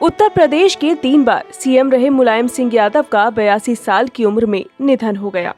उत्तर प्रदेश के 3 बार सीएम रहे मुलायम सिंह यादव का 82 साल की उम्र में निधन हो गया।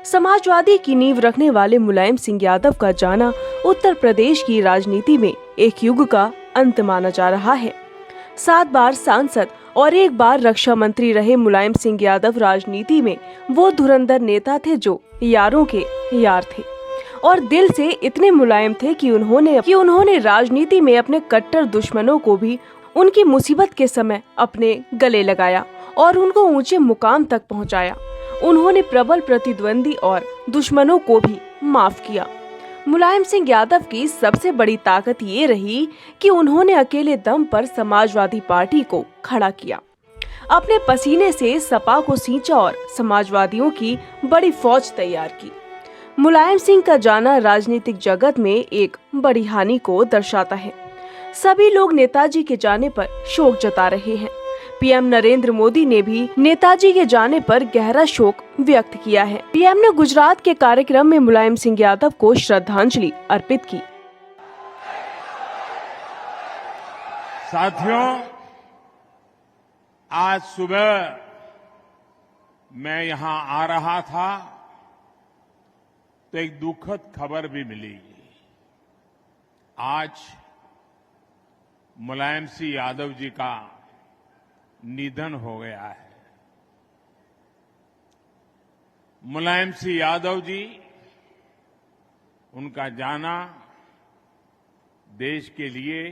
समाजवादी की नींव रखने वाले मुलायम सिंह यादव का जाना उत्तर प्रदेश की राजनीति में एक युग का अंत माना जा रहा है। 7 बार सांसद और 1 बार रक्षा मंत्री रहे मुलायम सिंह यादव राजनीति में वो धुरंधर नेता थे जो यारों के यार थे और दिल से इतने मुलायम थे कि उन्होंने राजनीति में अपने कट्टर दुश्मनों को भी उनकी मुसीबत के समय अपने गले लगाया और उनको ऊंचे मुकाम तक पहुंचाया। उन्होंने प्रबल प्रतिद्वंदी और दुश्मनों को भी माफ किया। मुलायम सिंह यादव की सबसे बड़ी ताकत ये रही कि उन्होंने अकेले दम पर समाजवादी पार्टी को खड़ा किया। अपने पसीने से सपा को सींचा और समाजवादियों की बड़ी फौज तैयार की। मुलायम सिंह का जाना राजनीतिक जगत में एक बड़ी हानि को दर्शाता है। सभी लोग नेताजी के जाने पर शोक जता रहे हैं। पीएम नरेंद्र मोदी ने भी नेताजी के जाने पर गहरा शोक व्यक्त किया है। पीएम ने गुजरात के कार्यक्रम में मुलायम सिंह यादव को श्रद्धांजलि अर्पित की। साथियों, आज सुबह मैं यहाँ आ रहा था तो एक दुखद खबर भी मिली। आज मुलायम सिंह यादव जी का निधन हो गया है। मुलायम सिंह यादव जी, उनका जाना देश के लिए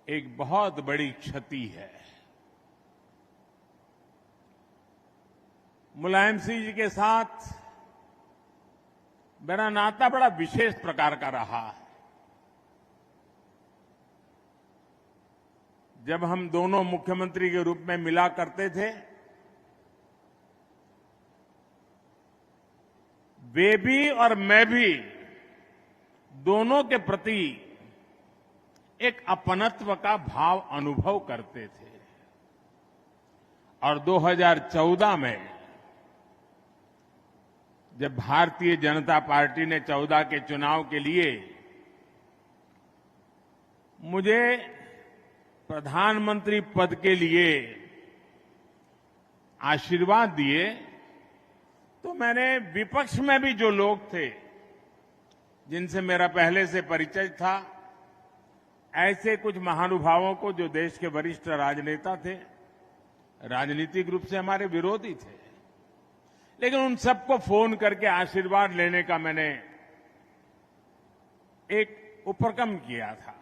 एक बहुत बड़ी क्षति है। मुलायम सिंह जी के साथ मेरा नाता बड़ा विशेष प्रकार का रहा है। जब हम दोनों मुख्यमंत्री के रूप में मिला करते थे, वे भी और मैं भी दोनों के प्रति एक अपनत्व का भाव अनुभव करते थे। और 2014 में जब भारतीय जनता पार्टी ने 14 के चुनाव के लिए मुझे प्रधानमंत्री पद के लिए आशीर्वाद दिए, तो मैंने विपक्ष में भी जो लोग थे जिनसे मेरा पहले से परिचय था, ऐसे कुछ महानुभावों को जो देश के वरिष्ठ राजनेता थे, राजनीतिक रूप से हमारे विरोधी थे, लेकिन उन सबको फोन करके आशीर्वाद लेने का मैंने एक उपक्रम किया था।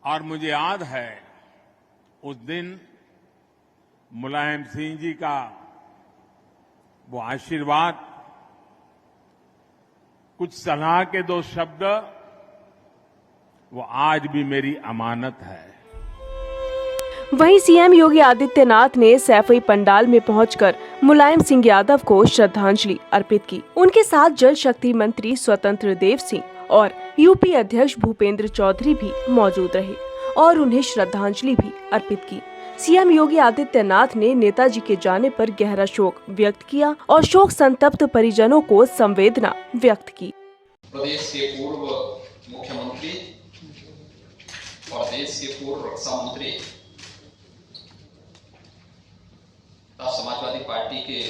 और मुझे याद है उस दिन मुलायम सिंह जी का वो आशीर्वाद, कुछ सलाह के 2 शब्द, वो आज भी मेरी अमानत है। वहीं सीएम योगी आदित्यनाथ ने सैफई पंडाल में पहुंचकर मुलायम सिंह यादव को श्रद्धांजलि अर्पित की। उनके साथ जल शक्ति मंत्री स्वतंत्र देव सिंह और यूपी अध्यक्ष भूपेंद्र चौधरी भी मौजूद रहे और उन्हें श्रद्धांजलि भी अर्पित की। सीएम योगी आदित्यनाथ ने नेताजी के जाने पर गहरा शोक व्यक्त किया और शोक संतप्त परिजनों को संवेदना व्यक्त की। प्रदेश के पूर्व मुख्यमंत्री और देश के पूर्व रक्षा मंत्री तथा समाजवादी पार्टी के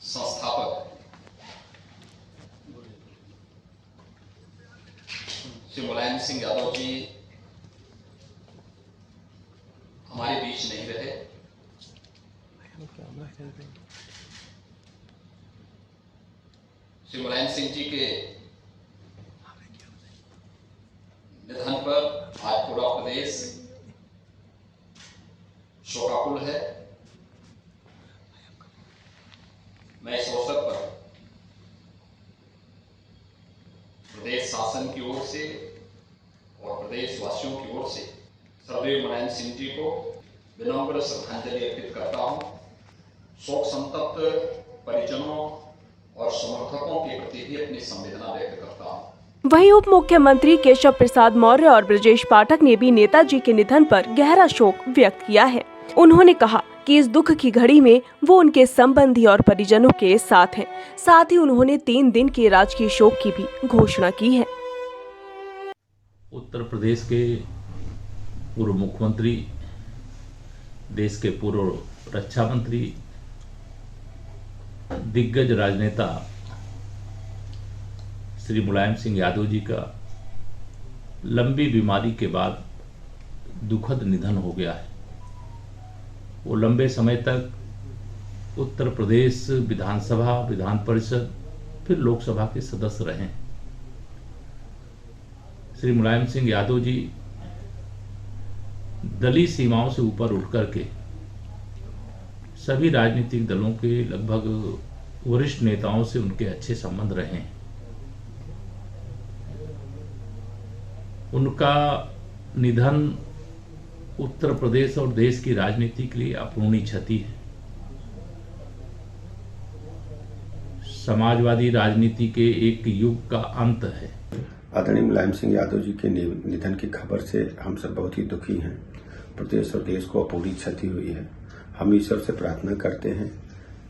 संस्थापक श्री मुलायम सिंह यादव जी हमारे बीच नहीं रहे। श्री मुलायम सिंह जी के निधन पर आज पूरा प्रदेश शोकाकुल है। मैं इस अवसर पर प्रदेश शासन की ओर से और प्रदेश वासियों की ओर से सर्वदेव मुलायम सिंह जी को विनम्र श्रद्धांजलि अर्पित करता हूं। शोक संतप्त परिजनों और समर्थकों के प्रति भी अपनी संवेदना व्यक्त करता हूं। वहीं उप मुख्यमंत्री केशव प्रसाद मौर्य और ब्रजेश पाठक ने भी नेताजी के निधन पर गहरा शोक व्यक्त किया है। उन्होंने कहा कि इस दुख की घड़ी में वो उनके संबंधी और परिजनों के साथ हैं। साथ ही उन्होंने 3 दिन के राजकीय शोक की भी घोषणा की है। उत्तर प्रदेश के पूर्व मुख्यमंत्री, देश के पूर्व रक्षा मंत्री, दिग्गज राजनेता श्री मुलायम सिंह यादव जी का लंबी बीमारी के बाद दुखद निधन हो गया है। वो लंबे समय तक उत्तर प्रदेश विधानसभा, विधान परिषद, फिर लोकसभा के सदस्य रहे। श्री मुलायम सिंह यादव जी दलीय सीमाओं से ऊपर उठ करके सभी राजनीतिक दलों के लगभग वरिष्ठ नेताओं से उनके अच्छे संबंध रहे हैं। उनका निधन उत्तर प्रदेश और देश की राजनीति के लिए अपूर्णीय क्षति है। समाजवादी राजनीति के एक युग का अंत है। आदरणीय मुलायम सिंह यादव जी के निधन की खबर से हम सब बहुत ही दुखी हैं। प्रदेश और देश को अपूर्णीय क्षति हुई है। हम ईश्वर से प्रार्थना करते हैं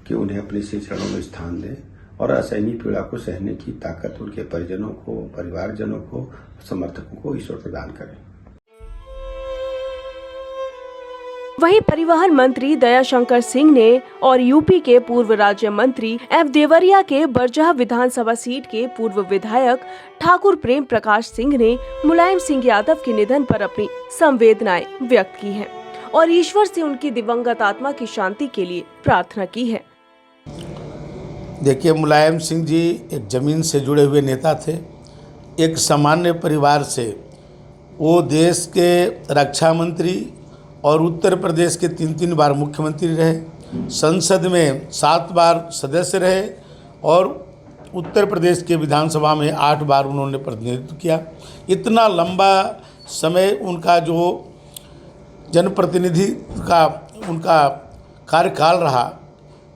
कि उन्हें अपने श्री चरणों में स्थान दें और असहनीय पीड़ा को सहने की ताकत उनके परिजनों को, परिवारजनों को, समर्थकों को ईश्वर प्रदान करें। वहीं परिवहन मंत्री दयाशंकर सिंह ने और यूपी के पूर्व राज्य मंत्री एफ देवरिया के बरजह विधानसभा सीट के पूर्व विधायक ठाकुर प्रेम प्रकाश सिंह ने मुलायम सिंह यादव के निधन पर अपनी संवेदनाएं व्यक्त की हैं और ईश्वर से उनकी दिवंगत आत्मा की शांति के लिए प्रार्थना की है। देखिए, मुलायम सिंह जी एक जमीन से जुड़े हुए नेता थे। एक सामान्य परिवार से वो देश के रक्षा मंत्री और उत्तर प्रदेश के 3 बार मुख्यमंत्री रहे, संसद में 7 बार सदस्य रहे और उत्तर प्रदेश के विधानसभा में 8 बार उन्होंने प्रतिनिधित्व किया। इतना लंबा समय उनका जो जनप्रतिनिधि का उनका कार्यकाल रहा,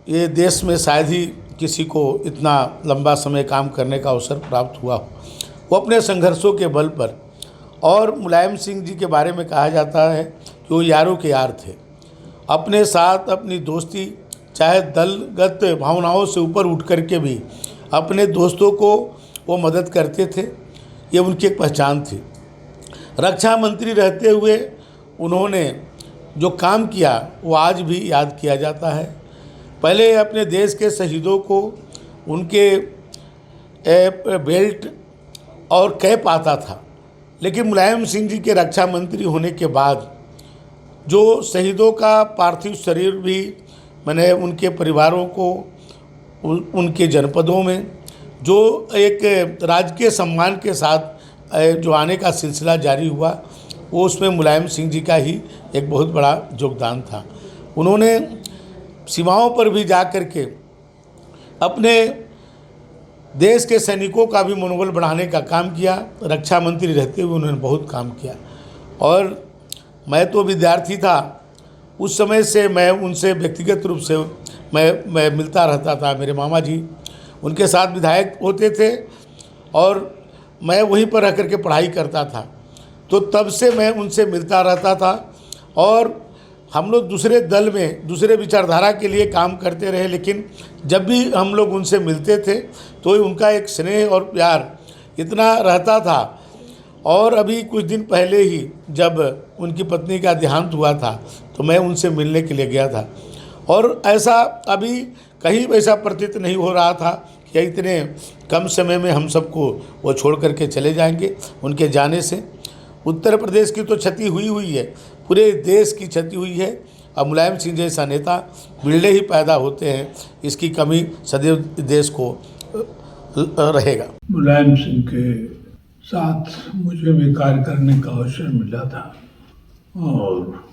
ये देश में शायद ही किसी को इतना लंबा समय काम करने का अवसर प्राप्त हुआ हो। वो अपने संघर्षों के बल पर, और मुलायम सिंह जी के बारे में कहा जाता है कि वो यारों के यार थे। अपने साथ अपनी दोस्ती, चाहे दलगत भावनाओं से ऊपर उठ कर के भी अपने दोस्तों को वो मदद करते थे। ये उनकी एक पहचान थी। रक्षा मंत्री रहते हुए उन्होंने जो काम किया वो आज भी याद किया जाता है। पहले अपने देश के शहीदों को उनके बेल्ट और कैप आता था, लेकिन मुलायम सिंह जी के रक्षा मंत्री होने के बाद जो शहीदों का पार्थिव शरीर भी मैंने उनके परिवारों को उनके जनपदों में जो एक राजकीय सम्मान के साथ जो आने का सिलसिला जारी हुआ, वो उसमें मुलायम सिंह जी का ही एक बहुत बड़ा योगदान था। उन्होंने सीमाओं पर भी जा कर के अपने देश के सैनिकों का भी मनोबल बढ़ाने का काम किया। रक्षा मंत्री रहते हुए उन्होंने बहुत काम किया। और मैं तो विद्यार्थी था, उस समय से मैं उनसे व्यक्तिगत रूप से मैं मिलता रहता था। मेरे मामा जी उनके साथ विधायक होते थे और मैं वहीं पर रह कर के पढ़ाई करता था, तो तब से मैं उनसे मिलता रहता था। और हम लोग दूसरे दल में दूसरे विचारधारा के लिए काम करते रहे, लेकिन जब भी हम लोग उनसे मिलते थे तो उनका एक स्नेह और प्यार इतना रहता था। और अभी कुछ दिन पहले ही जब उनकी पत्नी का देहांत हुआ था तो मैं उनसे मिलने के लिए गया था, और ऐसा अभी कहीं वैसा प्रतीत नहीं हो रहा था कि इतने कम समय में हम सबको वो छोड़ करके चले जाएंगे। उनके जाने से उत्तर प्रदेश की तो क्षति हुई है, पूरे देश की क्षति हुई है। अब मुलायम सिंह जैसा नेता बिरले ही पैदा होते हैं, इसकी कमी सदैव देश को रहेगा। मुलायम सिंह के साथ मुझे भी कार्य करने का अवसर मिला था और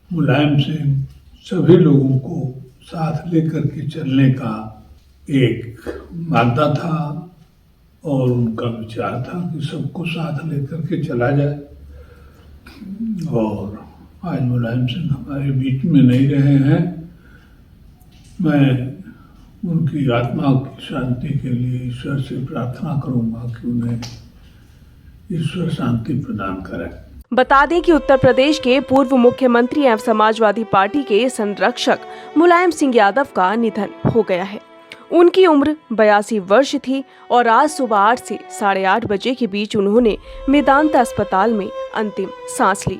मुलायम सिंह सभी लोगों को साथ लेकर के चलने का एक मादा था और उनका विचार था कि सबको साथ लेकर के चला जाए। और आज मुलायम सिंह हमारे बीच में नहीं रहे हैं। मैं उनकी आत्मा की शांति के लिए ईश्वर से प्रार्थना करूंगा कि उन्हें ईश्वर शांति प्रदान करे। बता दें कि उत्तर प्रदेश के पूर्व मुख्यमंत्री एवं समाजवादी पार्टी के संरक्षक मुलायम सिंह यादव का निधन हो गया है। उनकी उम्र 82 वर्ष थी और आज सुबह 8 से 8:30 बजे के बीच उन्होंने मेदांता अस्पताल में अंतिम सांस ली।